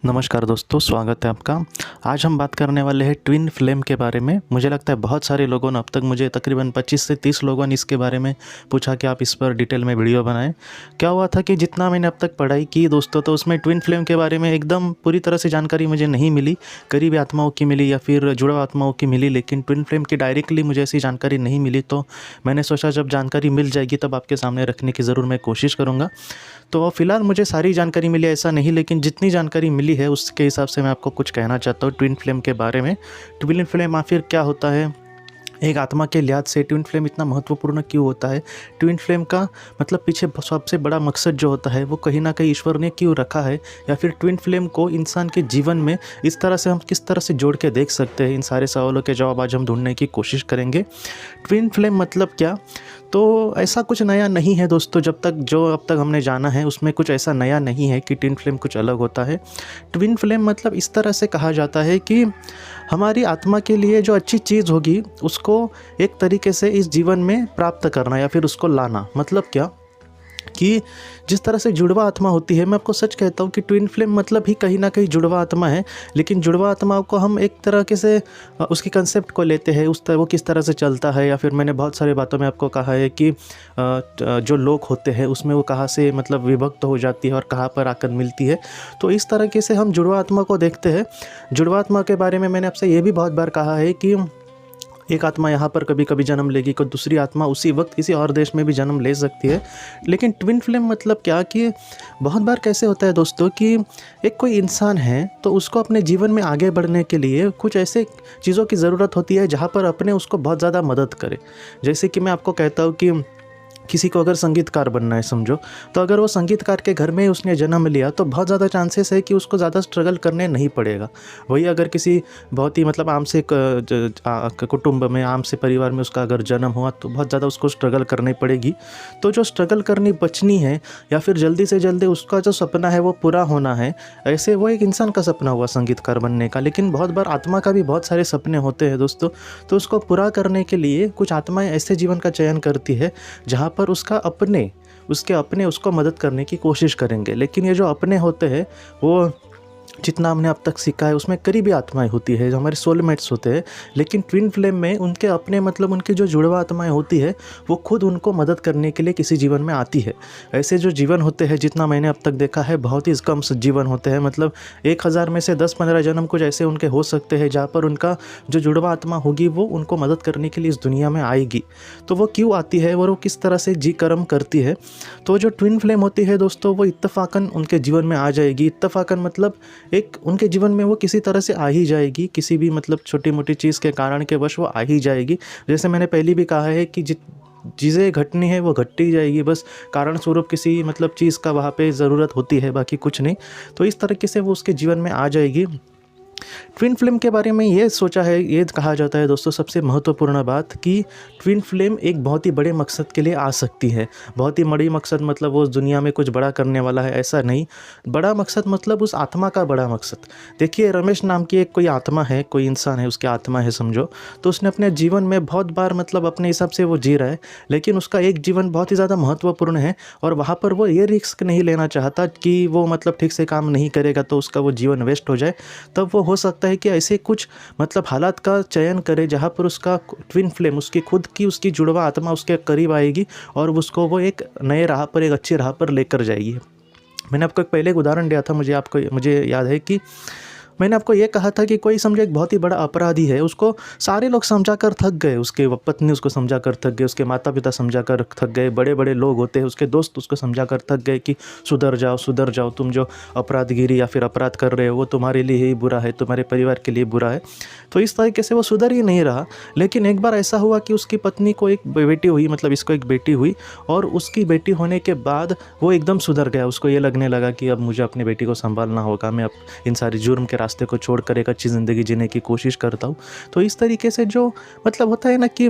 नमस्कार दोस्तों, स्वागत है आपका। आज हम बात करने वाले हैं ट्विन फ्लेम के बारे में। मुझे लगता है बहुत सारे लोगों ने अब तक मुझे तकरीबन 25 से 30 लोगों ने इसके बारे में पूछा कि आप इस पर डिटेल में वीडियो बनाएं। क्या हुआ था कि जितना मैंने अब तक पढ़ाई की दोस्तों, तो उसमें ट्विन फ्लेम के बारे में एकदम पूरी तरह से जानकारी मुझे नहीं मिली। करीबी आत्माओं की मिली या फिर जुड़ाव आत्माओं की मिली, लेकिन ट्विन फ्लेम की डायरेक्टली मुझे ऐसी जानकारी नहीं मिली। तो मैंने सोचा जब जानकारी मिल जाएगी तब आपके सामने रखने की ज़रूर मैं कोशिश करूँगा। तो फ़िलहाल मुझे सारी जानकारी मिली ऐसा नहीं, लेकिन जितनी जानकारी मिली है उसके हिसाब से मैं आपको कुछ कहना चाहता हूँ ट्विन फ्लेम के बारे में। ट्विन फ्लेम आखिर क्या होता है, एक आत्मा के लिहाज से ट्विन फ्लेम इतना महत्वपूर्ण क्यों होता है, ट्विन फ्लेम का मतलब पीछे सबसे बड़ा मकसद जो होता है वो कहीं ना कहीं ईश्वर ने क्यों रखा है, या फिर ट्विन फ्लेम को इंसान के जीवन में इस तरह से हम किस तरह से जोड़ के देख सकते हैं, इन सारे सवालों के जवाब आज हम ढूंढने की कोशिश करेंगे। ट्विन फ्लेम मतलब क्या, तो ऐसा कुछ नया नहीं है दोस्तों। अब तक हमने जाना है उसमें कुछ ऐसा नया नहीं है कि ट्विन फ्लेम कुछ अलग होता है। ट्विन फ्लेम मतलब इस तरह से कहा जाता है कि हमारी आत्मा के लिए जो अच्छी चीज़ होगी उसको एक तरीके से इस जीवन में प्राप्त करना या फिर उसको लाना। मतलब क्या कि जिस तरह से जुड़वा आत्मा होती है, मैं आपको सच कहता हूँ कि ट्विन फ्लेम मतलब ही कहीं ना कहीं जुड़वा आत्मा है। लेकिन जुड़वा आत्माओं को हम एक तरह से उसकी कंसेप्ट को लेते हैं, उस तरह वो किस तरह से चलता है, या फिर मैंने बहुत सारी बातों में आपको कहा है कि जो लोग होते हैं उसमें वो कहाँ से मतलब विभक्त हो जाती है और कहाँ पर आकर मिलती है। तो इस तरीके से हम जुड़वा आत्मा को देखते हैं। जुड़वा आत्मा के बारे में मैंने आपसे ये भी बहुत बार कहा है कि एक आत्मा यहाँ पर कभी कभी जन्म लेगी, कोई दूसरी आत्मा उसी वक्त किसी और देश में भी जन्म ले सकती है। लेकिन ट्विन फ्लेम मतलब क्या कि बहुत बार कैसे होता है दोस्तों कि एक कोई इंसान है तो उसको अपने जीवन में आगे बढ़ने के लिए कुछ ऐसे चीज़ों की ज़रूरत होती है जहाँ पर अपने उसको बहुत ज़्यादा मदद करे। जैसे कि मैं आपको कहता हूँ कि किसी को अगर संगीतकार बनना है समझो, तो अगर वो संगीतकार के घर में उसने जन्म लिया तो बहुत ज़्यादा चांसेस है कि उसको ज़्यादा स्ट्रगल करने नहीं पड़ेगा। वही अगर किसी बहुत ही मतलब आम से कुटुंब में, आम से परिवार में उसका अगर जन्म हुआ तो बहुत ज़्यादा उसको स्ट्रगल करनी पड़ेगी। तो जो स्ट्रगल करनी बचनी है या फिर जल्दी से जल्दी उसका जो सपना है वो पूरा होना है, ऐसे वो एक इंसान का सपना हुआ संगीतकार बनने का। लेकिन बहुत बार आत्मा का भी बहुत सारे सपने होते हैं दोस्तों। तो उसको पूरा करने के लिए कुछ आत्माएं ऐसे जीवन का चयन करती है जहाँ पर उसके अपने उसको मदद करने की कोशिश करेंगे। लेकिन ये जो अपने होते हैं वो जितना हमने अब तक सीखा है उसमें करीबी आत्माएं होती है, जो हमारे सोलमेट्स होते हैं। लेकिन ट्विन फ्लेम में उनके अपने मतलब उनकी जो जुड़वा आत्माएं होती है वो खुद उनको मदद करने के लिए किसी जीवन में आती है। ऐसे जो जीवन होते हैं जितना मैंने अब तक देखा है बहुत ही कम जीवन होते हैं, मतलब 1000 में से 10-15 जन्म कुछ ऐसे उनके हो सकते हैं जहाँ पर उनका जो जुड़वा आत्मा होगी वो उनको मदद करने के लिए इस दुनिया में आएगी। तो वो क्यों आती है और वो किस तरह से जी कर्म करती है। तो जो ट्विन फ्लेम होती है दोस्तों वो इत्तफाकन उनके जीवन में आ जाएगी। इत्तफाकन मतलब एक उनके जीवन में वो किसी तरह से आ ही जाएगी, किसी भी मतलब छोटी मोटी चीज़ के कारण के वश वो आ ही जाएगी। जैसे मैंने पहले भी कहा है कि चीज़ें घटनी है वो घटती जाएगी, बस कारण स्वरूप किसी मतलब चीज़ का वहाँ पे ज़रूरत होती है, बाकी कुछ नहीं। तो इस तरीके से वो उसके जीवन में आ जाएगी। ट्विन फ्लेम के बारे में ये सोचा है, ये कहा जाता है दोस्तों सबसे महत्वपूर्ण बात कि ट्विन फ्लेम एक बहुत ही बड़े मकसद के लिए आ सकती है। बहुत ही बड़ी मकसद मतलब वो उस दुनिया में कुछ बड़ा करने वाला है, ऐसा नहीं। बड़ा मकसद मतलब उस आत्मा का बड़ा मकसद। देखिए, रमेश नाम की एक कोई आत्मा है, कोई इंसान है, उसकी आत्मा है समझो। तो उसने अपने जीवन में बहुत बार मतलब अपने हिसाब से वो जी रहा है, लेकिन उसका एक जीवन बहुत ही ज़्यादा महत्वपूर्ण है और वहाँ पर वो ये रिस्क नहीं लेना चाहता कि वो मतलब ठीक से काम नहीं करेगा तो उसका वो जीवन वेस्ट हो जाए। तब वो हो सकता है कि ऐसे कुछ मतलब हालात का चयन करे जहाँ पर उसका ट्विन फ्लेम, उसकी खुद की उसकी जुड़वा आत्मा उसके करीब आएगी और उसको वो एक नए राह पर, एक अच्छी राह पर लेकर जाएगी। मैंने आपको एक पहले एक उदाहरण दिया था, मुझे याद है कि मैंने आपको ये कहा था कि कोई समझे एक बहुत ही बड़ा अपराधी है, उसको सारे लोग समझा कर थक गए, उसके पत्नी उसको समझा कर थक गए, उसके माता पिता समझा कर थक गए, बड़े बड़े लोग होते हैं उसके दोस्त उसको समझा कर थक गए कि सुधर जाओ, तुम जो अपराधगिरी या फिर अपराध कर रहे हो वो तुम्हारे लिए ही बुरा है, तुम्हारे परिवार के लिए बुरा है। तो इस तरीके से वो सुधर ही नहीं रहा। लेकिन एक बार ऐसा हुआ कि उसकी पत्नी को एक बेटी हुई, मतलब इसको एक बेटी हुई, और उसकी बेटी होने के बाद वो एकदम सुधर गया। उसको ये लगने लगा कि अब मुझे अपनी बेटी को संभालना होगा, मैं अब इन सारी जुर्म के रास्ते को छोड़कर एक अच्छी ज़िंदगी जीने की कोशिश करता हूँ। तो इस तरीके से जो मतलब होता है ना कि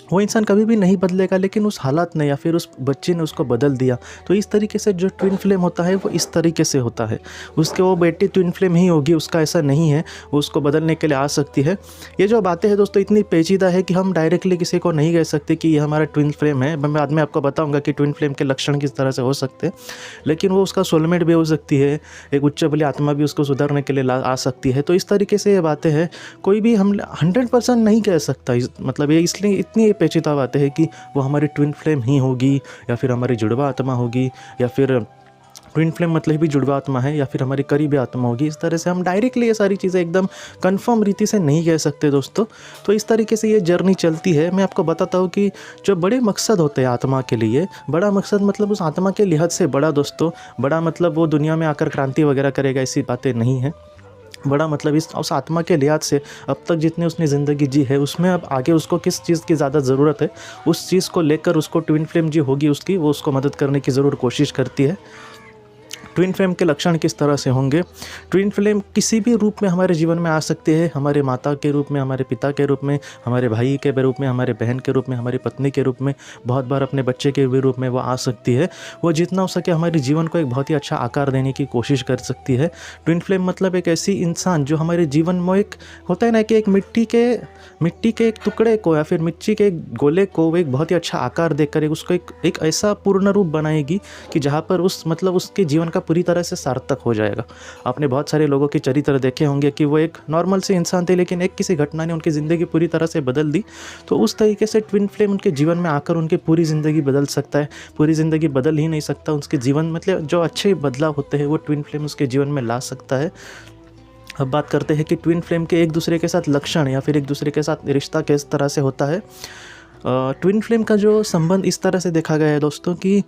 वो इंसान कभी भी नहीं बदलेगा, लेकिन उस हालात ने या फिर उस बच्चे ने उसको बदल दिया। तो इस तरीके से जो ट्विन फ्लेम होता है वो इस तरीके से होता है। उसके वो बेटी ट्विन फ्लेम ही होगी, उसका ऐसा नहीं है, वो उसको बदलने के लिए आ सकती है। ये जो बातें हैं दोस्तों इतनी पेचीदा है कि हम डायरेक्टली किसी को नहीं कह सकते कि ये हमारा ट्विन फ्लेम है। मैं बाद में आपको बताऊँगा कि ट्विन फ्लेम के लक्षण किस तरह से हो सकते हैं, लेकिन वो उसका सोलमेट भी हो सकती है, एक उच्च बली आत्मा भी उसको सुधारने के लिए आ सकती है। तो इस तरीके से ये बातें हैं, कोई भी हम 100% नहीं कह सकता। मतलब ये इसलिए इतनी पेचीदा बातें हैं कि वो हमारी ट्विन फ्लेम ही होगी या फिर हमारी जुड़वा आत्मा होगी, या फिर ट्विन फ्लेम मतलब भी जुड़वा आत्मा है, या फिर हमारी करीबी आत्मा होगी। इस तरह से हम डायरेक्टली ये सारी चीज़ें एकदम कंफर्म रीति से नहीं कह सकते दोस्तों। तो इस तरीके से ये जर्नी चलती है। मैं आपको बताता हूँ कि जो बड़े मकसद होते हैं आत्मा के लिए, बड़ा मकसद मतलब उस आत्मा के लिहाज से बड़ा दोस्तों, बड़ा मतलब वो दुनिया में आकर क्रांति वगैरह करेगा, ऐसी बातें नहीं है। बड़ा मतलब उस आत्मा के लिहाज से अब तक जितने उसने ज़िंदगी जी है उसमें अब आगे उसको किस चीज़ की ज़्यादा ज़रूरत है, उस चीज़ को लेकर उसको ट्विन फ्लेम जी होगी उसकी, वो उसको मदद करने की ज़रूर कोशिश करती है। ट्विन फ्लेम के लक्षण किस तरह से होंगे? ट्विन फ्लेम किसी भी रूप में हमारे जीवन में आ सकते हैं, हमारे माता के रूप में, हमारे पिता के रूप में, हमारे भाई के रूप में, हमारे बहन के रूप में, हमारी पत्नी के रूप में, बहुत बार अपने बच्चे के भी रूप में वो आ सकती है। वो जितना हो सके हमारे जीवन को एक बहुत ही अच्छा आकार देने की कोशिश कर सकती है। ट्विन फ्लेम मतलब एक ऐसी इंसान जो हमारे जीवन में एक होता है ना कि एक मिट्टी के एक टुकड़े को या फिर मिट्टी के एक गोले को वो एक बहुत ही अच्छा आकार देकर उसको एक ऐसा पूर्ण रूप बनाएगी कि जहाँ पर उसके जीवन का पूरी तरह से सार्थक हो जाएगा। आपने बहुत सारे लोगों के चरित्र देखे होंगे कि वो एक नॉर्मल से इंसान थे, लेकिन एक किसी घटना ने उनकी ज़िंदगी पूरी तरह से बदल दी। तो उस तरीके से ट्विन फ्लेम उनके जीवन में आकर उनकी पूरी ज़िंदगी बदल सकता है। पूरी ज़िंदगी बदल ही नहीं सकता, उसके जीवन मतलब जो अच्छे बदलाव होते हैं वो ट्विन फ्लेम उसके जीवन में ला सकता है। अब बात करते हैं कि ट्विन फ्लेम के एक दूसरे के साथ लक्षण या फिर एक दूसरे के साथ रिश्ता किस तरह से होता है। ट्विन फ्लेम का जो संबंध इस तरह से देखा गया है दोस्तों कि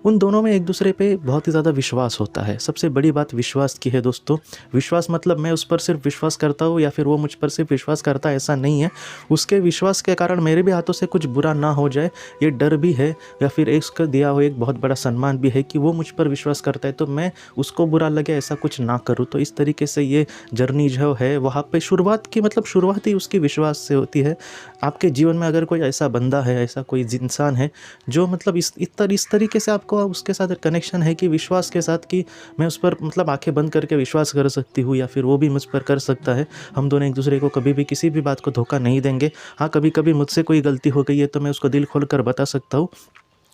उन दोनों में एक दूसरे पे बहुत ही ज़्यादा विश्वास होता है। सबसे बड़ी बात विश्वास की है दोस्तों। विश्वास मतलब मैं उस पर सिर्फ विश्वास करता हूँ या फिर वो मुझ पर सिर्फ विश्वास करता है, ऐसा नहीं है। उसके विश्वास के कारण मेरे भी हाथों से कुछ बुरा ना हो जाए, ये डर भी है, या फिर उसका दिया हुआ एक बहुत बड़ा सम्मान भी है कि वो मुझ पर विश्वास करता है तो मैं उसको बुरा लगे ऐसा कुछ ना करूँ। तो इस तरीके से ये जर्नी जो है वहाँ पर शुरुआत ही उसकी विश्वास से होती है। आपके जीवन में अगर कोई ऐसा बंदा है, ऐसा कोई इंसान है जो मतलब इस तरीके से आपको उसके साथ कनेक्शन है कि विश्वास के साथ कि मैं उस पर मतलब आंखें बंद करके विश्वास कर सकती हूँ या फिर वो भी मुझ पर कर सकता है। हम दोनों एक दूसरे को कभी भी किसी भी बात को धोखा नहीं देंगे। हाँ, कभी कभी मुझसे कोई गलती हो गई है तो मैं उसको दिल खोल कर बता सकता हूँ,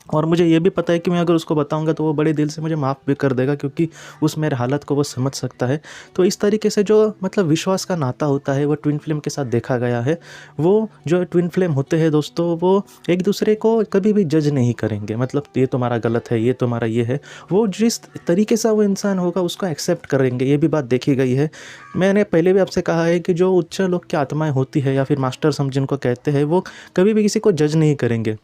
और मुझे ये भी पता है कि मैं अगर उसको बताऊंगा तो वो बड़े दिल से मुझे माफ़ भी कर देगा, क्योंकि उस मेरे हालत को वो समझ सकता है। तो इस तरीके से जो मतलब विश्वास का नाता होता है वो ट्विन फ्लेम के साथ देखा गया है। वो जो ट्विन फ्लेम होते हैं दोस्तों वो एक दूसरे को कभी भी जज नहीं करेंगे, मतलब ये तुम्हारा गलत है, ये तुम्हारा ये है। वो जिस तरीके से वो इंसान होगा उसको एक्सेप्ट करेंगे, ये भी बात देखी गई है। मैंने पहले भी आपसे कहा है कि जो उच्च लोक की आत्माएँ होती है या फिर मास्टर्स हम जिनको कहते हैं, वो कभी भी किसी को जज नहीं करेंगे।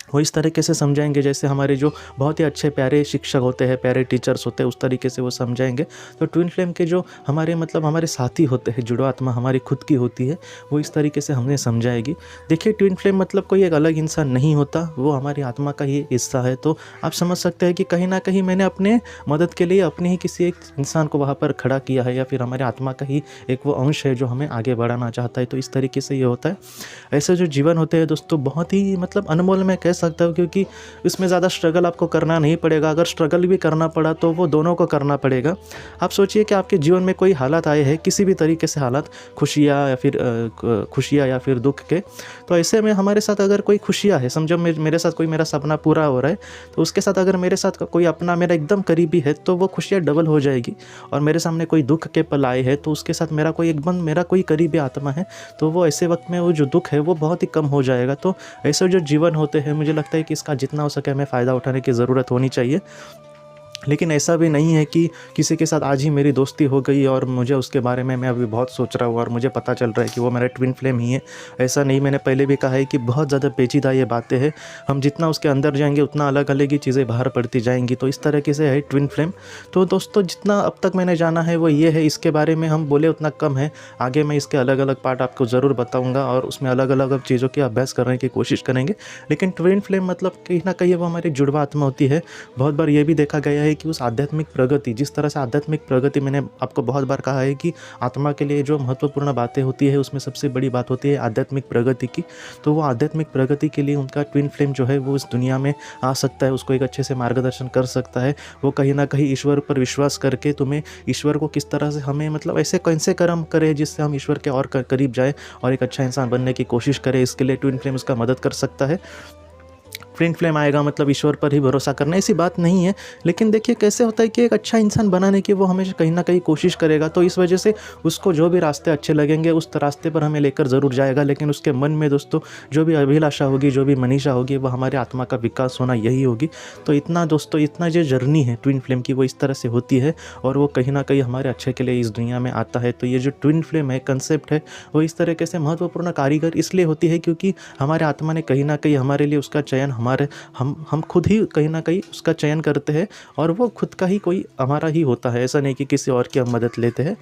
वो इस तरीके से समझाएंगे जैसे हमारे जो बहुत ही अच्छे प्यारे शिक्षक होते हैं, प्यारे टीचर्स होते हैं, उस तरीके से वो समझाएंगे। तो ट्विन फ्लेम के जो हमारे साथी होते हैं, जुड़वा आत्मा हमारी खुद की होती है, वो इस तरीके से हमें समझाएगी। देखिए, ट्विन फ्लेम मतलब कोई एक अलग इंसान नहीं होता, वो हमारी आत्मा का ही हिस्सा है। तो आप समझ सकते हैं कि कहीं ना कहीं मैंने अपने मदद के लिए अपने ही किसी एक इंसान को वहाँ पर खड़ा किया है, या फिर हमारे आत्मा का ही एक वो अंश है जो हमें आगे बढ़ाना चाहता है। तो इस तरीके से ये होता है। ऐसे जो जीवन होते हैं दोस्तों बहुत ही मतलब अनमोल मैं कह सकता हूँ, क्योंकि इसमें ज़्यादा स्ट्रगल आपको करना नहीं पड़ेगा। अगर स्ट्रगल भी करना पड़ा तो वो दोनों को करना पड़ेगा। आप सोचिए कि आपके जीवन में कोई हालात आए हैं, किसी भी तरीके से हालात, खुशियाँ या फिर दुख के, तो ऐसे में हमारे साथ अगर कोई खुशियाँ है, समझो मेरे साथ कोई मेरा सपना पूरा हो रहा है, तो उसके साथ अगर मेरे साथ कोई अपना मेरा एकदम करीबी है तो वो खुशियाँ डबल हो जाएगी। और मेरे सामने कोई दुख के पल आए हैं तो उसके साथ मेरा कोई करीबी आत्मा है, तो वो ऐसे वक्त में वो जो दुख है वो बहुत ही कम हो जाएगा। तो ऐसे जो जीवन होते हैं, मुझे लगता है कि इसका जितना हो सके हमें फ़ायदा उठाने की ज़रूरत होनी चाहिए। लेकिन ऐसा भी नहीं है कि किसी के साथ आज ही मेरी दोस्ती हो गई और मुझे उसके बारे में मैं अभी बहुत सोच रहा हूँ और मुझे पता चल रहा है कि वो मेरा ट्विन फ्लेम ही है। ऐसा नहीं, मैंने पहले भी कहा है कि बहुत ज़्यादा पेचीदा ये बातें हैं। हम जितना उसके अंदर जाएंगे उतना अलग अलग ही चीज़ें बाहर पड़ती जाएंगी। तो इस तरीके से है ट्विन फ्लेम। तो दोस्तों, जितना अब तक मैंने जाना है वो ये है, इसके बारे में हम बोले उतना कम है। आगे मैं इसके अलग अलग पार्ट आपको ज़रूर बताऊँगा और उसमें अलग अलग चीज़ों की अभ्यास करने की कोशिश करेंगे। लेकिन ट्विन फ्लेम मतलब कहीं ना कहीं वो हमारी जुड़वा आत्मा होती है। बहुत बार ये भी देखा गया है है कि उस आध्यात्मिक प्रगति, जिस तरह से आध्यात्मिक प्रगति, मैंने आपको बहुत बार कहा है कि आत्मा के लिए जो महत्वपूर्ण बातें होती है उसमें सबसे बड़ी बात होती है आध्यात्मिक प्रगति की। तो वो आध्यात्मिक प्रगति के लिए उनका ट्विन फ्लेम जो है वो इस दुनिया में आ सकता है, उसको एक अच्छे से मार्गदर्शन कर सकता है। वो कहीं ना कहीं ईश्वर पर विश्वास करके तुम्हें ईश्वर को किस तरह से हमें मतलब ऐसे कैसे कर्म करे जिससे हम ईश्वर के और करीब जाए और एक अच्छा इंसान बनने की कोशिश करें, इसके लिए ट्विन फ्लेम उसका मदद कर सकता है। ट्विन फ्लेम आएगा मतलब ईश्वर पर ही भरोसा करना, ऐसी बात नहीं है। लेकिन देखिए कैसे होता है कि एक अच्छा इंसान बनाने की वो हमेशा कहीं ना कहीं कोशिश करेगा, तो इस वजह से उसको जो भी रास्ते अच्छे लगेंगे उस रास्ते पर हमें लेकर ज़रूर जाएगा। लेकिन उसके मन में दोस्तों जो भी अभिलाषा होगी, जो भी मनीषा होगी, वो हमारे आत्मा का विकास होना यही होगी। तो इतना दोस्तों, इतना जो जर्नी है ट्विन फ्लेम की वो इस तरह से होती है और वो कहीं ना कहीं हमारे अच्छे के लिए इस दुनिया में आता है। तो ये जो ट्विन फ्लेम है, कंसेप्ट है, वो इस तरीके से महत्वपूर्ण कारीगर इसलिए होती है क्योंकि हमारे आत्मा ने कहीं ना कहीं हमारे लिए उसका चयन हम खुद ही कहीं ना कहीं उसका चयन करते हैं और वो खुद का ही कोई हमारा ही होता है, ऐसा नहीं कि किसी और की हम मदद लेते हैं।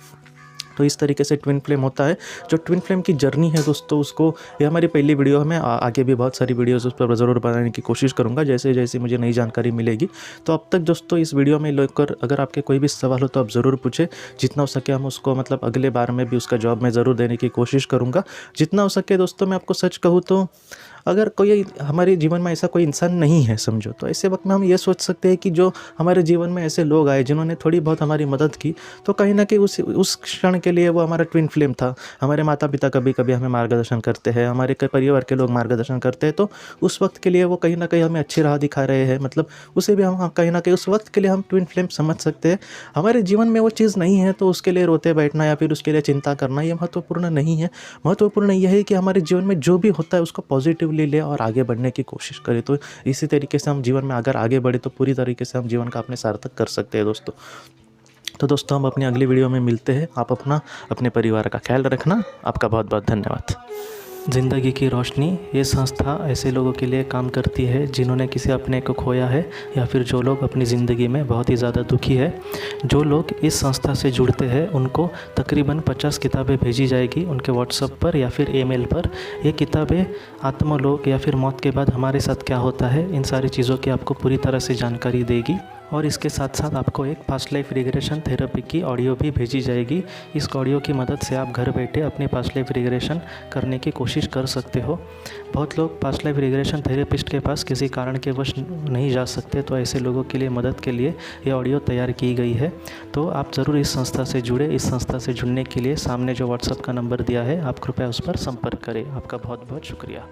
तो इस तरीके से ट्विन फ्लेम होता है। जो ट्विन फ्लेम की जर्नी है दोस्तों, उसको ये हमारी पहली वीडियो है, मैं आगे भी बहुत सारी वीडियोस उस पर ज़रूर बनाने की कोशिश करूंगा जैसे जैसे मुझे नई जानकारी मिलेगी। तो अब तक दोस्तों इस वीडियो में लेकर अगर आपके कोई भी सवाल हो तो आप ज़रूर पूछे, जितना हो सके हम उसको मतलब अगले बार में भी उसका जवाब मैं ज़रूर देने की कोशिश करूँगा, जितना हो सके। दोस्तों मैं आपको सच कहूँ तो अगर कोई हमारे जीवन में ऐसा कोई इंसान नहीं है समझो, तो ऐसे वक्त में हम ये सोच सकते हैं कि जो हमारे जीवन में ऐसे लोग आए जिन्होंने थोड़ी बहुत हमारी मदद की, तो कहीं ना कहीं उस क्षण के लिए वो हमारा ट्विन फ्लेम था। हमारे माता पिता कभी कभी हमें मार्गदर्शन करते हैं, हमारे परिवार के लोग मार्गदर्शन करते हैं, तो उस वक्त के लिए वो कहीं ना कहीं हमें अच्छी राह दिखा रहे हैं, मतलब उसे भी हम कहीं ना कहीं उस वक्त के लिए हम ट्विन फ्लेम समझ सकते हैं। हमारे जीवन में वो चीज़ नहीं है तो उसके लिए रोते बैठना या फिर उसके लिए चिंता करना ये महत्वपूर्ण नहीं है। महत्वपूर्ण यह है कि हमारे जीवन में जो भी होता है उसको पॉजिटिव ले और आगे बढ़ने की कोशिश करें। तो इसी तरीके से हम जीवन में अगर आगे बढ़े तो पूरी तरीके से हम जीवन का अपने सार्थक कर सकते हैं दोस्तों। तो दोस्तों हम अपनी अगली वीडियो में मिलते हैं। आप अपने परिवार का ख्याल रखना। आपका बहुत बहुत धन्यवाद। ज़िंदगी की रोशनी ये संस्था ऐसे लोगों के लिए काम करती है जिन्होंने किसी अपने को खोया है या फिर जो लोग अपनी ज़िंदगी में बहुत ही ज़्यादा दुखी है। जो लोग इस संस्था से जुड़ते हैं उनको तकरीबन 50 किताबें भेजी जाएगी उनके व्हाट्सएप पर या फिर ईमेल पर। ये किताबें आत्मलोक या फिर मौत के बाद हमारे साथ क्या होता है, इन सारी चीज़ों की आपको पूरी तरह से जानकारी देगी। और इसके साथ साथ आपको एक पास्ट लाइफ रिग्रेशन थेरेपी की ऑडियो भी भेजी जाएगी। इस ऑडियो की मदद से आप घर बैठे अपनी पास्ट लाइफ रिग्रेशन करने की कोशिश कर सकते हो। बहुत लोग पास्ट लाइफ रिग्रेशन थेरेपिस्ट के पास किसी कारण के वश नहीं जा सकते, तो ऐसे लोगों के लिए मदद के लिए ये ऑडियो तैयार की गई है। तो आप ज़रूर इस संस्था से जुड़े। इस संस्था से जुड़ने के लिए सामने जो व्हाट्सएप का नंबर दिया है आप कृपया उस पर संपर्क करें। आपका बहुत बहुत शुक्रिया।